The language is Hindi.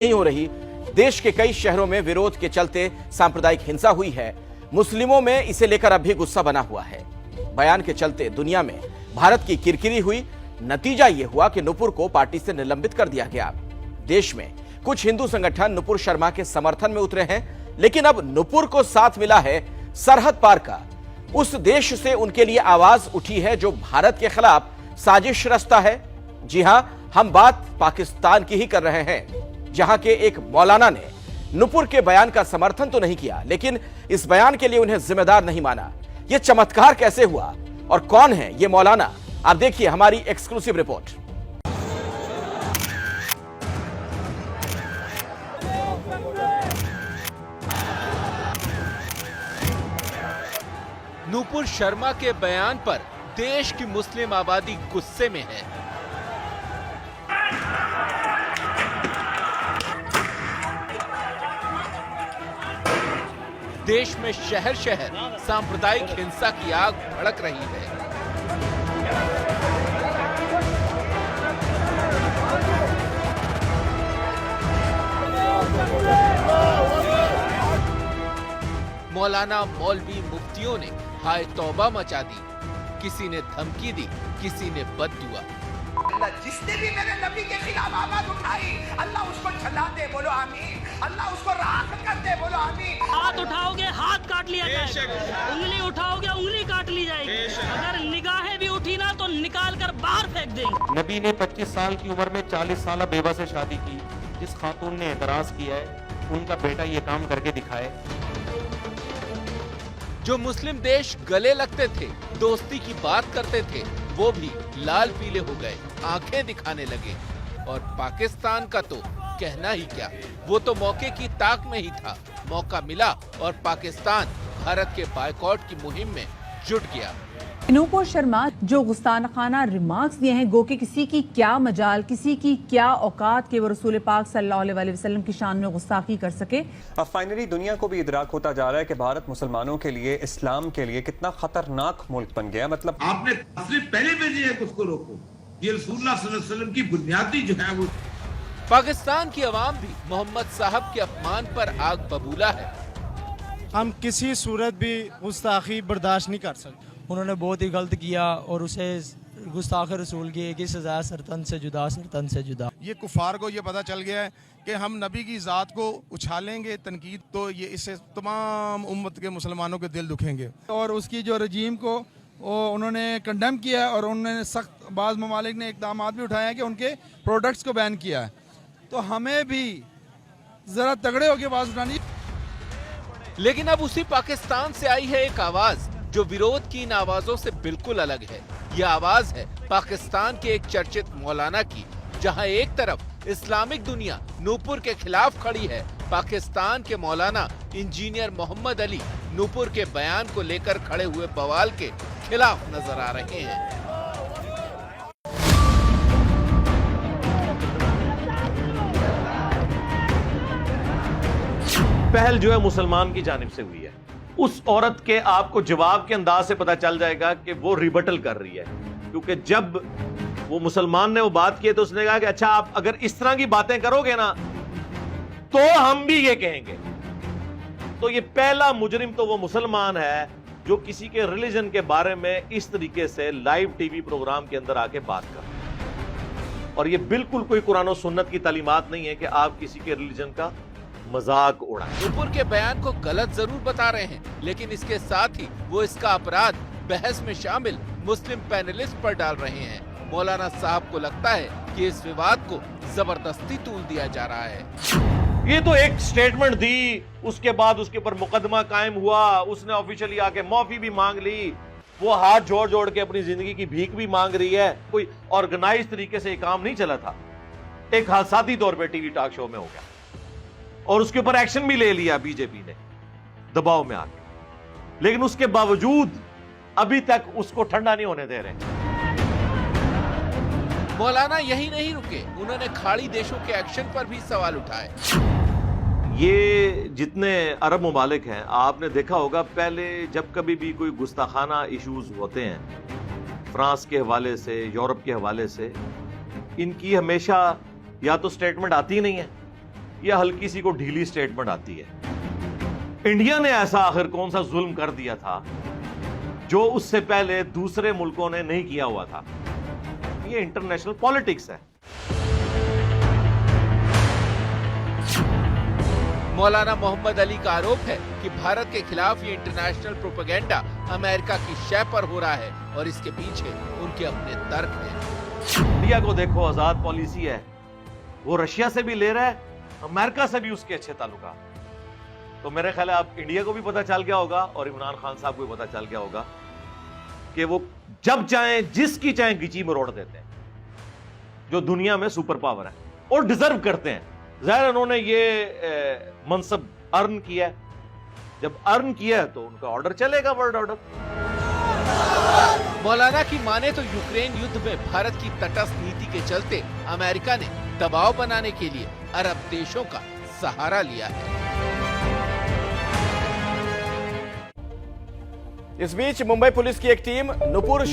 नहीं हो रही। देश के कई शहरों में विरोध के चलते सांप्रदायिक हिंसा हुई है। मुस्लिमों में इसे लेकर अब भी गुस्सा बना हुआ है। बयान के चलते दुनिया में भारत की किरकिरी हुई। नतीजा यह हुआ कि नुपुर को पार्टी से निलंबित कर दिया गया। देश में कुछ हिंदू संगठन नुपुर शर्मा के समर्थन में उतरे हैं, लेकिन अब नुपुर को साथ मिला है सरहद पार का। उस देश से उनके लिए आवाज उठी है जो भारत के खिलाफ साजिश रचता है। जी हां, हम बात पाकिस्तान की ही कर रहे हैं, जहां के एक मौलाना ने नुपुर के बयान का समर्थन तो नहीं किया, लेकिन इस बयान के लिए उन्हें जिम्मेदार नहीं माना। यह चमत्कार कैसे हुआ और कौन है यह मौलाना, आप देखिए हमारी एक्सक्लूसिव रिपोर्ट। नुपुर शर्मा के बयान पर देश की मुस्लिम आबादी गुस्से में है। देश में शहर शहर सांप्रदायिक हिंसा की आग भड़क रही है। मौलाना मौलवी मुफ्तियों ने हाय तौबा मचा दी। किसी ने धमकी दी, किसी ने बद्दुआ। जिसने भी मेरे नबी के खिलाफ आवाज उठाई, अल्लाह उसको जला दे, बोलो आमीन। अल्लाह उसको राख कर दे, बोलो आमीन। हाथ उठाओगे हाथ काट लिया जाएगा, उंगली उठाओगे उंगली काट ली जाएगी। अगर निगाहें भी उठी ना तो निकाल कर बाहर फेंक देंगे। नबी ने 25 साल की उम्र में 40 साल बेवा से शादी की। जिस खातून ने एतराज किया है उनका बेटा ये काम करके दिखाए। जो मुस्लिम देश गले लगते थे, दोस्ती की बात करते थे, वो भी लाल पीले हो गए, आंखें दिखाने लगे। और पाकिस्तान का तो कहना ही क्या, वो तो मौके की ताक में ही था। मौका मिला और पाकिस्तान भारत के बायकॉट की मुहिम में जुट गया। नुपुर शर्मा जो गुस्ताखाना रिमार्क्स दिए हैं, गो कि किसी की क्या मजाल, किसी की क्या औकात के वो रसूल पाक सल्लल्लाहु अलैहि वसल्लम की शान में गुस्ताखी कर सके। अब फाइनली दुनिया को भी इदराक होता जा रहा है कि भारत मुसलमानों के लिए, इस्लाम के लिए कितना खतरनाक मुल्क बन गया। मतलब आपने सिर्फ पहले भेजी है, उसको रोको। ये रसूलुल्लाह सल्लल्लाहु अलैहि वसल्लम की बुनियादी जो है वो। पाकिस्तान की आवाम भी मोहम्मद साहब के अपमान पर आग बबूला है। हम किसी सूरत भी गुस्ताखी बर्दाश्त नहीं कर सकते। उन्होंने बहुत ही गलत किया और उसे गुस्ताख रसूल की एक ही सजा, सरतन से जुदा, सरतन से जुदा। ये कुफार को ये पता चल गया है कि हम नबी की ज़ात को उछालेंगे तनकीद, तो ये इससे तमाम उम्मत के मुसलमानों के दिल दुखेंगे। और उसकी जो रजीम को उन्होंने कंडेम किया और उन्होंने सख्त, बाज़ ममालिक ने इक़दाम भी उठाए हैं कि उनके प्रोडक्ट्स को बैन किया है। तो हमें भी ज़रा तगड़े होकर आवाज़ उठानी। लेकिन अब उसी पाकिस्तान से आई है एक आवाज जो विरोध की इन आवाजों से बिल्कुल अलग है। यह आवाज है पाकिस्तान के एक चर्चित मौलाना की, जहां एक तरफ इस्लामिक दुनिया नुपुर के खिलाफ खड़ी है, पाकिस्तान के मौलाना इंजीनियर मोहम्मद अली नुपुर के बयान को लेकर खड़े हुए बवाल के खिलाफ नजर आ रहे हैं। पहल जो है मुसलमान की जानिब से हुई है। उस औरत के आपको जवाब के अंदाज से पता चल जाएगा कि वो रिबटल कर रही है, क्योंकि जब वो मुसलमान ने वो बात की तो उसने कहा कि अच्छा, आप अगर इस तरह की बातें करोगे ना तो हम भी ये कहेंगे। तो ये पहला मुजरिम तो वो मुसलमान है जो किसी के रिलीजन के बारे में इस तरीके से लाइव टीवी प्रोग्राम के अंदर आके बात कर। और ये बिल्कुल कोई कुरान और सुन्नत की तालीमात नहीं है कि आप किसी के रिलीजन का मजाक उड़ाएं। नुपुर के बयान को गलत जरूर बता रहे हैं, लेकिन इसके साथ ही वो इसका अपराध बहस में शामिल मुस्लिम पैनलिस्ट पर डाल रहे हैं। मौलाना साहब को लगता है कि इस विवाद को जबरदस्ती तूल दिया जा रहा है। ये तो एक स्टेटमेंट दी, उसके बाद उसके ऊपर मुकदमा कायम हुआ, उसने ऑफिशियली आके माफी भी मांग ली, वो हाथ जोड़ जोड़ के अपनी जिंदगी की भीख भी मांग रही है। कोई ऑर्गेनाइज तरीके से ये काम नहीं चला था, एक हादसाती तौर पे टीवी टॉक शो में हो गया और उसके ऊपर एक्शन भी ले लिया बीजेपी ने दबाव में आके। लेकिन उसके बावजूद अभी तक उसको ठंडा नहीं होने दे रहे। मौलाना यही नहीं रुके, उन्होंने खाड़ी देशों के एक्शन पर भी सवाल उठाए। ये जितने अरब मुमालिक हैं, आपने देखा होगा पहले जब कभी भी कोई गुस्ताखाना इश्यूज होते हैं, फ्रांस के हवाले से, यूरोप के हवाले से, इनकी हमेशा या तो स्टेटमेंट आती ही नहीं है या हल्की सी को ढीली स्टेटमेंट आती है। इंडिया ने ऐसा आखिर कौन सा जुल्म कर दिया था जो उससे पहले दूसरे मुल्कों ने नहीं किया हुआ था? ये इंटरनेशनल पॉलिटिक्स है। मौलाना मोहम्मद अली का आरोप है कि भारत के खिलाफ ये इंटरनेशनल प्रोपेगेंडा अमेरिका की शय पर हो रहा है और इसके पीछे उनके अपने तर्क हैं। इंडिया को देखो, आजाद पॉलिसी है, वो रशिया से भी ले रहा है, अमेरिका से भी उसके अच्छे ताल्लुकात। तो मेरे ख्याल है आप इंडिया को भी पता चल गया होगा और इमरान खान साहब को भी पता चल गया होगा कि वो जब चाहें जिसकी चाहें गिची में रोड़ देते हैं, जो दुनिया में सुपर पावर है और डिजर्व करते हैं। जाहिर उन्होंने ये मनसब अर्न किया है, जब अर्न किया है तो उनका ऑर्डर चलेगा, वर्ल्ड ऑर्डर। मौलाना की माने तो यूक्रेन युद्ध में भारत की तटस्थ नीति के चलते अमेरिका ने दबाव बनाने के लिए अरब देशों का सहारा लिया है। इस बीच मुंबई पुलिस की एक टीम नुपुर